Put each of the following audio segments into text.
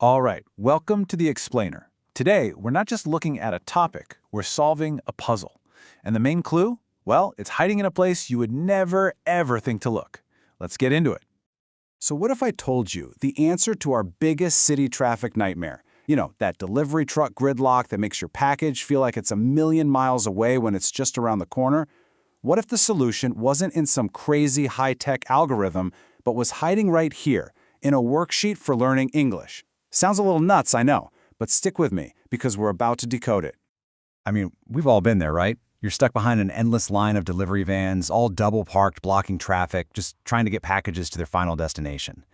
All right, welcome to the Explainer. Today, we're not just looking at a topic, we're solving a puzzle. And the main clue? Well, it's hiding in a place you would never, ever think to look. Let's get into it. So what if I told you the answer to our biggest city traffic nightmare? You know, that delivery truck gridlock that makes your package feel like it's a million miles away when it's just around the corner? What if the solution wasn't in some crazy high-tech algorithm, but was hiding right here, in a worksheet for learning English? Sounds a little nuts, I know, but stick with me, because we're about to decode it. I mean, we've all been there, right? You're stuck behind an endless line of delivery vans, all double parked, blocking traffic, just trying to get packages to their final destination.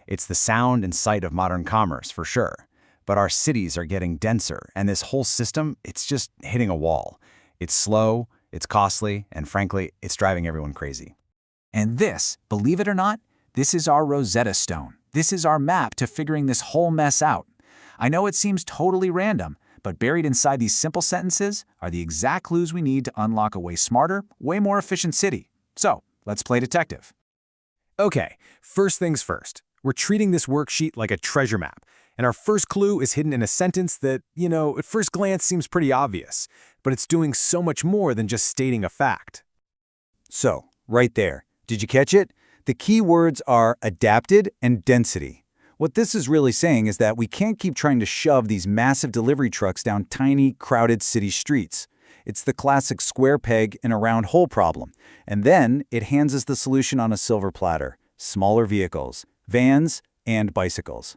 It's the sound and sight of modern commerce, for sure. But our cities are getting denser, and this whole system, it's just hitting a wall. It's slow, it's costly, and frankly, it's driving everyone crazy. And this, believe it or not, this is our Rosetta Stone. This is our map to figuring this whole mess out. I know it seems totally random, but buried inside these simple sentences are the exact clues we need to unlock a way smarter, way more efficient city. So, let's play detective. Okay, first things first. We're treating this worksheet like a treasure map, and our first clue is hidden in a sentence that, at first glance seems pretty obvious, but it's doing so much more than just stating a fact. So, right there, did you catch it? The key words are adapted and density. What this is really saying is that we can't keep trying to shove these massive delivery trucks down tiny, crowded city streets. It's the classic square peg in a round hole problem. And then it hands us the solution on a silver platter: smaller vehicles, vans, and bicycles.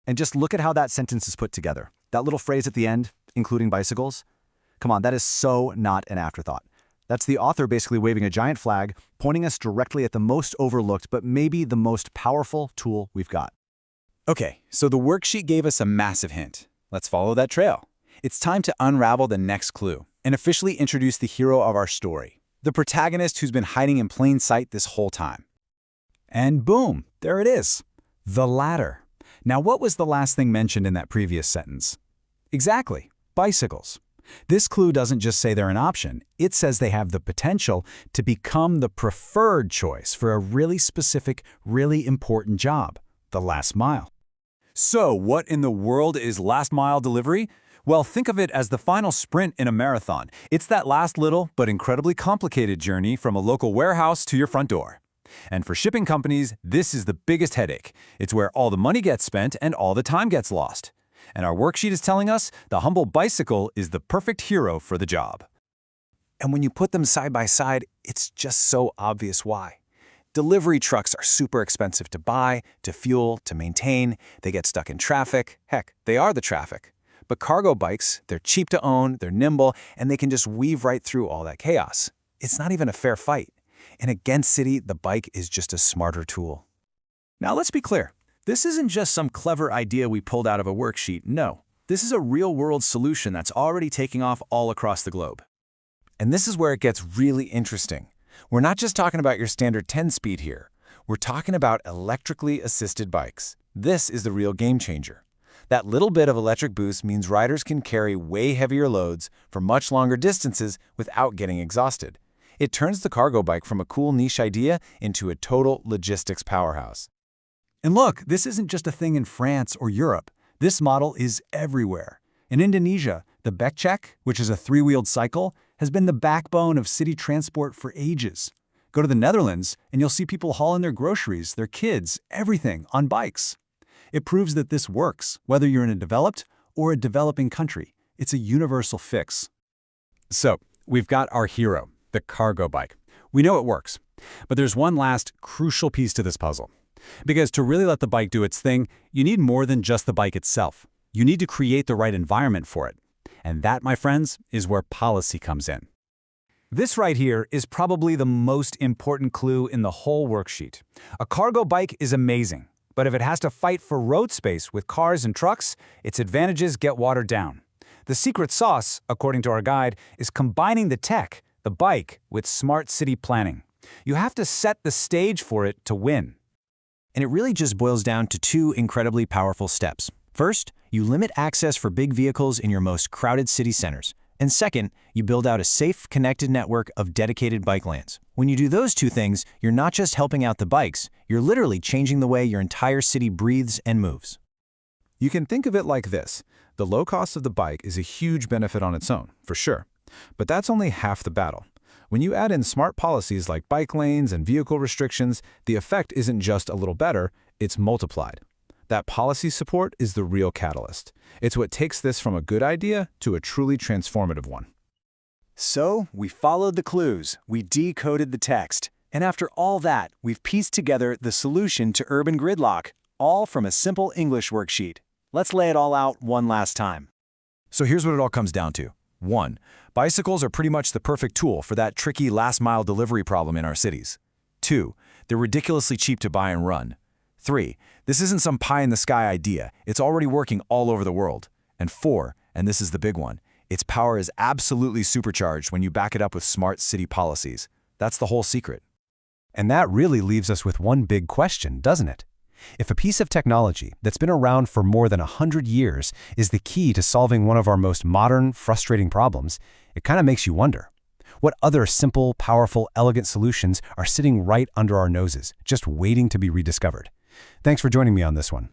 And just look at how that sentence is put together. That little phrase at the end, including bicycles. Come on, that is so not an afterthought. That's the author basically waving a giant flag, pointing us directly at the most overlooked, but maybe the most powerful tool we've got. Okay, so the worksheet gave us a massive hint. Let's follow that trail. It's time to unravel the next clue and officially introduce the hero of our story, the protagonist who's been hiding in plain sight this whole time. And boom, there it is. The ladder. Now, what was the last thing mentioned in that previous sentence? Exactly, bicycles. This clue doesn't just say they're an option, it says they have the potential to become the preferred choice for a really specific, really important job, the last mile. So, what in the world is last mile delivery? Well, think of it as the final sprint in a marathon. It's that last little but incredibly complicated journey from a local warehouse to your front door. And for shipping companies, this is the biggest headache. It's where all the money gets spent and all the time gets lost. And our worksheet is telling us the humble bicycle is the perfect hero for the job. And when you put them side by side, it's just so obvious why. Delivery trucks are super expensive to buy, to fuel, to maintain. They get stuck in traffic. Heck, they are the traffic. But cargo bikes, they're cheap to own, they're nimble, and they can just weave right through all that chaos. It's not even a fair fight. In a dense city, the bike is just a smarter tool. Now let's be clear. This isn't just some clever idea we pulled out of a worksheet, no. This is a real-world solution that's already taking off all across the globe. And this is where it gets really interesting. We're not just talking about your standard 10-speed here. We're talking about electrically assisted bikes. This is the real game changer. That little bit of electric boost means riders can carry way heavier loads for much longer distances without getting exhausted. It turns the cargo bike from a cool niche idea into a total logistics powerhouse. And look, this isn't just a thing in France or Europe. This model is everywhere. In Indonesia, the becak, which is a three-wheeled cycle, has been the backbone of city transport for ages. Go to the Netherlands, and you'll see people hauling their groceries, their kids, everything on bikes. It proves that this works, whether you're in a developed or a developing country. It's a universal fix. So, we've got our hero, the cargo bike. We know it works. But there's one last crucial piece to this puzzle. Because to really let the bike do its thing, you need more than just the bike itself. You need to create the right environment for it. And that, my friends, is where policy comes in. This right here is probably the most important clue in the whole worksheet. A cargo bike is amazing, but if it has to fight for road space with cars and trucks, its advantages get watered down. The secret sauce, according to our guide, is combining the tech, the bike, with smart city planning. You have to set the stage for it to win. And it really just boils down to two incredibly powerful steps. First, you limit access for big vehicles in your most crowded city centers. And second, you build out a safe, connected network of dedicated bike lanes. When you do those two things, you're not just helping out the bikes, you're literally changing the way your entire city breathes and moves. You can think of it like this. The low cost of the bike is a huge benefit on its own, for sure. But that's only half the battle. When you add in smart policies like bike lanes and vehicle restrictions, the effect isn't just a little better, it's multiplied. That policy support is the real catalyst. It's what takes this from a good idea to a truly transformative one. So, we followed the clues, we decoded the text, and after all that, we've pieced together the solution to urban gridlock, all from a simple English worksheet. Let's lay it all out one last time. So here's what it all comes down to. 1. Bicycles are pretty much the perfect tool for that tricky last-mile delivery problem in our cities. 2. They're ridiculously cheap to buy and run. 3. This isn't some pie-in-the-sky idea. It's already working all over the world. And 4, and this is the big one, its power is absolutely supercharged when you back it up with smart city policies. That's the whole secret. And that really leaves us with one big question, doesn't it? If a piece of technology that's been around for more than 100 years is the key to solving one of our most modern, frustrating problems, it kind of makes you wonder, what other simple, powerful, elegant solutions are sitting right under our noses, just waiting to be rediscovered? Thanks for joining me on this one.